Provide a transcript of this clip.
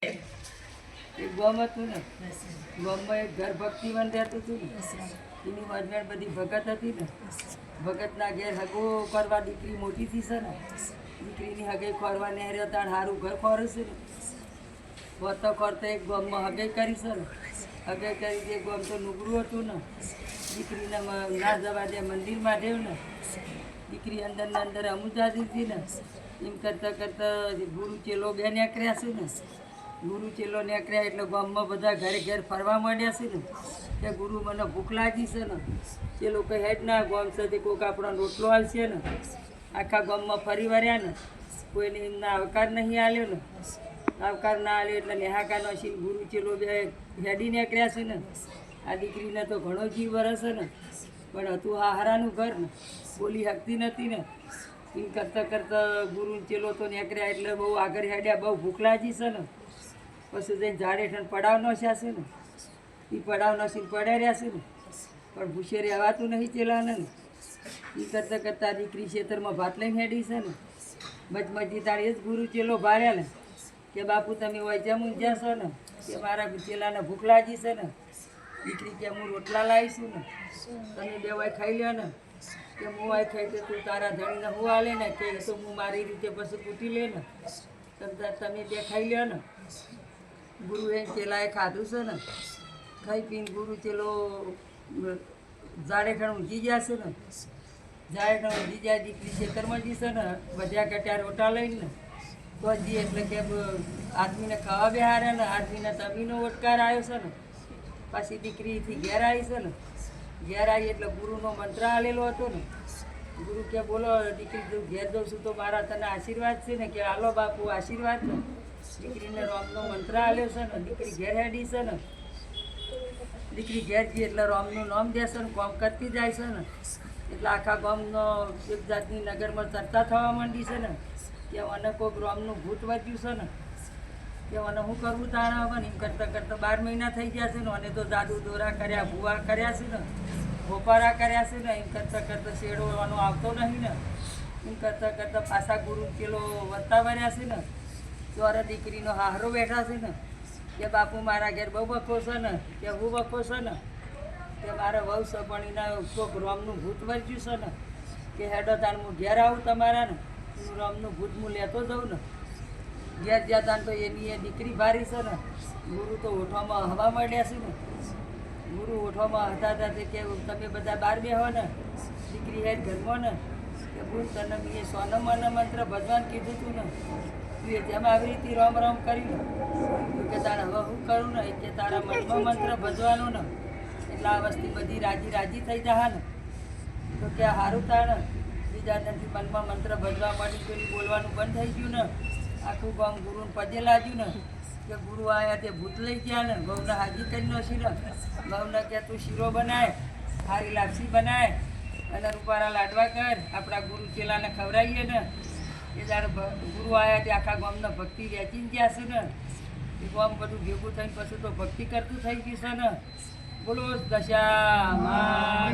એક ગામ હતું ને, ગામમાં એક ઘર ભક્તિવન રહેતું હતું ને, એની મજમેર બધી ભગત હતી ને, ભગતના ઘેર હગો કરવા દીકરી મોટી થઈ છે ને, દીકરીની હગે ખોરવા નેહર્યો તાણ સારું ઘર ખોરું છે ને, ખોરતો ખોરતો એક ગામમાં હગે કરી છે ને, હગે કરી એક ગામ તો નુગરું હતું ને, દીકરીને ના જવા દે મંદિરમાં દેવ ને, દીકરી અંદર ને અંદર અમુજા દીધી ને, એમ કરતાં કરતાં ગુરુ ચેલો બે નીકળ્યા છે ને, ગુરુ ચેલો નીકળ્યા એટલે ગામમાં બધા ઘરે ઘેર ફરવા માંડ્યા છે ને, કે ગુરુ મને ભૂખ લાગી છે ને, એ લોકો હેડ ના ગામ સાથે કોઈક આપણો રોટલો હાલશે ને, આખા ગામમાં ફરી વળ્યા ને, કોઈને એમના આવકાર નહીં આલ્યો ને, આવકાર ના આલ્યો એટલે નેહાકાનો શીલ ગુરુ ચેલો બે હેડી નીકળ્યા છે ને, આ દીકરીને તો ઘણો જીવ વરસે ને, પણ હતું હારાનું ઘર ને, બોલી શકતી નથી ને, એમ કરતાં કરતાં ગુરુ ચેલો તો નીકળ્યા એટલે બહુ આગળ હેડ્યા, બહુ ભૂખ લાગી છે ને, પછી જઈને ઝાડ હેઠળ પડાવનો છે ને, એ પડાવનો છે પડ્યા રહ્યા છે ને, પણ ભૂસે રહેવાતું નહીં ચેલાને ને, એ કરતાં કરતાં દીકરી ખેતરમાં ભાત લઈને હેડી છે ને, મજમજી તારી જ ગુરુ ચેલો ભાર્યા ને, કે બાપુ તમે હોય જેમ ઊંઝ્યા છો ને, કે મારા ચેલાને ભૂખ લાગી છે ને, દીકરી કે હું રોટલા લાવીશું ને, તમે બે વાય ખાઈ લ્યો ને, કે હું વાય ખાઈ તો તું તારા ધણીને હું હાલે ને, કે તો હું મારી રીતે પછી કૂટી લે ને, તમે બે ખાઈ લ્યો ને. ગુરુએ ચેલાએ ખાધું છે ને, ખાઈ પીને ગુરુ ચેલો ઝાડે ખણ ઊંઘી ગયા છે ને, ઝાડે ખણ ઊંઘી જાય, દીકરી ખેતરમાં જશે ને, બધા કટ્યા રોટા લઈને ને, તો જઈએ એટલે કે આદમીને ખાવા બેહાર્યા ને, આદમીને તમીનો ઓટકાર આવ્યો છે ને, પાછી દીકરીથી ઘેર આવી છે ને, ઘેર આવી એટલે ગુરુનો મંત્ર આલેલો હતો ને, ગુરુ કે બોલો દીકરી તું ઘેર જઉં છું તો મારા તને આશીર્વાદ છે ને, કે હાલો બાપુ આશીર્વાદ ને, દીકરીને રામનો મંત્ર આલ્યો છે ને, દીકરી ઘેર હેડી છે ને, દીકરી ઘેર જઈએ એટલે રામનું નામ દેશે ને, કામ કરતી જાય છે ને, એટલે આખા ગામનો એક જાતની નગરમાં ચર્ચા થવા માંડી છે ને, કે મને કોઈક રામનું ભૂત વધ્યું છે ને, કે મને શું કરવું તારા આવે ને, એમ કરતાં કરતાં 12 મહિના થઈ ગયા છે ને, અને તો જાદુ દોરા કર્યા, ભૂવા કર્યા છે ને, ભોપારા કર્યા છે ને, એમ કરતાં કરતાં શેડવાનો આવતો નહીં ને, એમ કરતાં કરતાં પાછા ગુરુ ચેલો વધતા વર્યા છે ને, ત્યારે દીકરીનો હારો બેઠા છે ને, કે બાપુ મારા ઘેર બહુ બકો છે ને, કે હું બકો છે ને, કે મારા વહુ સપણીના કોઈક રામનું ભૂત વર્જ્યું છે ને, કે હેડો તાણ હું ઘેર આવું તમારા ને, હું રામનું ભૂત હું લેતો જાઉં ને, ઘેર જ્યાં તાન તો એની એ દીકરી ભારી છે ને, ગુરુ તો ઓઠવામાં હવા માંડ્યા છે ને, ગુરુ ઓઠવામાં હતા તે કે તમે બધા બહાર બેહો ને, દીકરી હેડ ઘરમાં ને, કે ભૂલ તને મેં સોનમાના મંત્ર ભગવાન કીધું હતું ને, તું એ જેમ આવી રીતે રામ રામ કરી ને, કે તારે હવે હું કરું ને, કે તારા મનમાં મંત્ર ભજવાનો ને, એટલે આ વસ્તુ બધી રાજી રાજી થઈ જાય ને, તો કે સારું તાણે બીજા નથી મનમાં મંત્ર ભજવા માંડી, પેલી બોલવાનું બંધ થઈ ગયું ને, આખું ગામ ગુરુને પજે લાગ્યું ને, કે ગુરુ આવ્યા તે ભૂત લઈ ગયા ને, બહુને હાજી કરી નો શીરો, બહુને કે તું શીરો બનાય, સારી લાપસી બનાય, અને રૂપારા લાડવા કર, આપણા ગુરુ ચેલાને ખવડાવીએ ને, એ જ્યારે ગુરુ આવ્યા તે આખા ગામનો ભક્તિ વેચીને ગયા છે ને, એ ગામ બધું ભેગું થઈને પછી તો ભક્તિ કરતું થઈ ગયું છે ને, બોલો દશા